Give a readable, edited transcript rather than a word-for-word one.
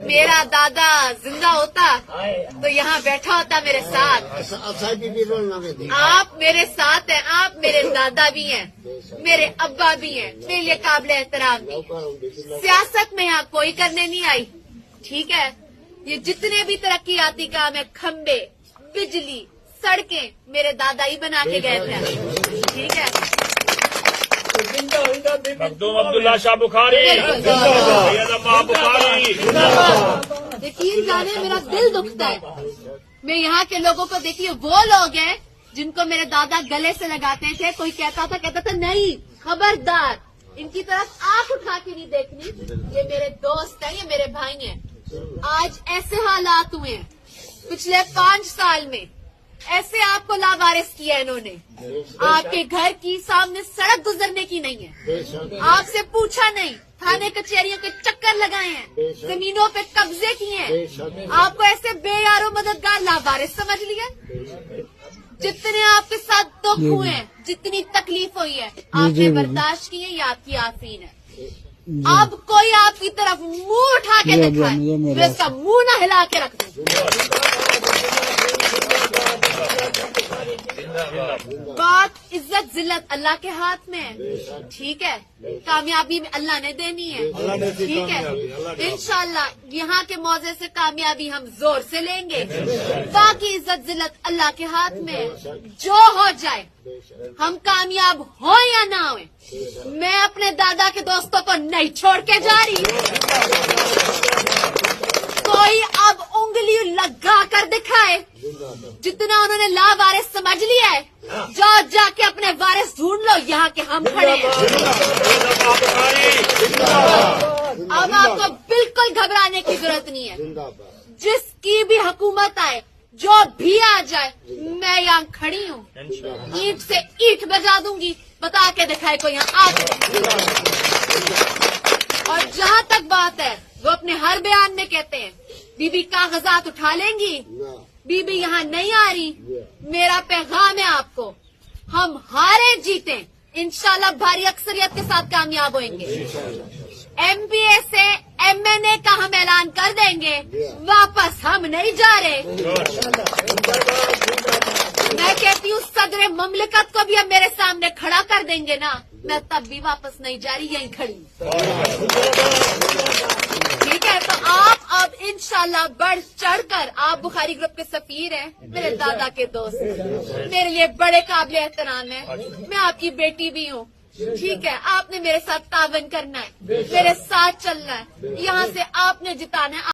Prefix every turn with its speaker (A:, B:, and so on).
A: मेरा दादा जिंदा होता तो यहाँ बैठा होता मेरे साथ। आप मेरे साथ हैं, आप मेरे दादा भी हैं, मेरे अब्बा भी हैं, मेरे लिए काबिल एहतराम भी हैं। सियासत में यहाँ कोई करने नहीं आई, ठीक है। ये जितने भी तरक्कीयाती काम है, खम्बे, बिजली, सड़कें, मेरे दादा ही बना के गए थे, ठीक है।
B: मखदूम अब्दुल्ला शाह बुखारी, सैयद अम्मा बुखारी।
A: यकीन जाने मेरा दिल दुखता है। मैं यहाँ के लोगों को देखिए, वो लोग हैं जिनको मेरे दादा गले से लगाते थे। कोई कहता था नहीं, खबरदार, इनकी तरफ आंख उठा के नहीं देखनी, ये मेरे दोस्त हैं, ये मेरे भाई हैं। आज ऐसे हालात हुए हैं पिछले 5 साल में, ऐसे आपको लावारिस किया इन्होंने। आपके घर की सामने सड़क गुजरने की नहीं है, आपसे पूछा नहीं, थाने कचहरियों के चक्कर लगाए हैं, जमीनों पे कब्जे किए हैं। आपको ऐसे बेयारो मददगार लावारिस समझ लिया। जितने आपके साथ दुख हुए हैं, जितनी तकलीफ हुई है, आपने बर्दाश्त की है, ये आपकी आफीन है। अब कोई आपकी तरफ मुंह उठा के दिखाए, मैं इसका मुंह ना हिला के रख दूं। बात इज्जत जिल्लत अल्लाह के हाथ में है, ठीक है। कामयाबी में अल्लाह ने देनी है, ठीक है। इंशाल्लाह यहाँ के मौजे से कामयाबी हम जोर से लेंगे। बाकी इज्जत जिल्लत अल्लाह के हाथ में है। जो हो जाए, हम कामयाब हो या ना हो, मैं अपने दादा के दोस्तों को नहीं छोड़ के जा रही। कोई अब उंगली लगा कर दिखाए, जितना उन्होंने लावारिस समझ लिया है, जाके अपने वारिस ढूंढ लो, यहाँ के हम खड़े हैं। अब आपको बिल्कुल घबराने की जरूरत नहीं है। जिसकी भी हुकूमत आए, जो भी आ जाए, मैं यहाँ खड़ी हूँ, ईंट से ईंट बजा दूंगी, बता के दिखाए कोई यहाँ आके। और जहाँ तक बात है, वो अपने हर बयान में कहते हैं बीबी कागजात उठा लेंगी, बीबी यहाँ नहीं आ रही। मेरा पैगाम है आपको, हम हारे जीते इंशाल्लाह भारी अक्सरियत के साथ कामयाब होंगे। एमपीए से एमएनए का हम ऐलान कर देंगे, वापस हम नहीं जा रहे। मैं कहती हूँ सदर ममलिकत को भी अब मेरे सामने खड़ा कर देंगे ना, मैं तब भी वापस नहीं जा रही, यहीं खड़ी। ठीक है, तो आप अब इंशाल्लाह बढ़ चढ़कर, आप बुखारी ग्रुप के सफीर हैं, मेरे दादा के दोस्त, मेरे लिए बड़े काबिल एहतराम है। मैं आपकी बेटी भी हूँ, ठीक है। आपने मेरे साथ तावन करना है, मेरे साथ चलना है, यहाँ से आपने जिताना है।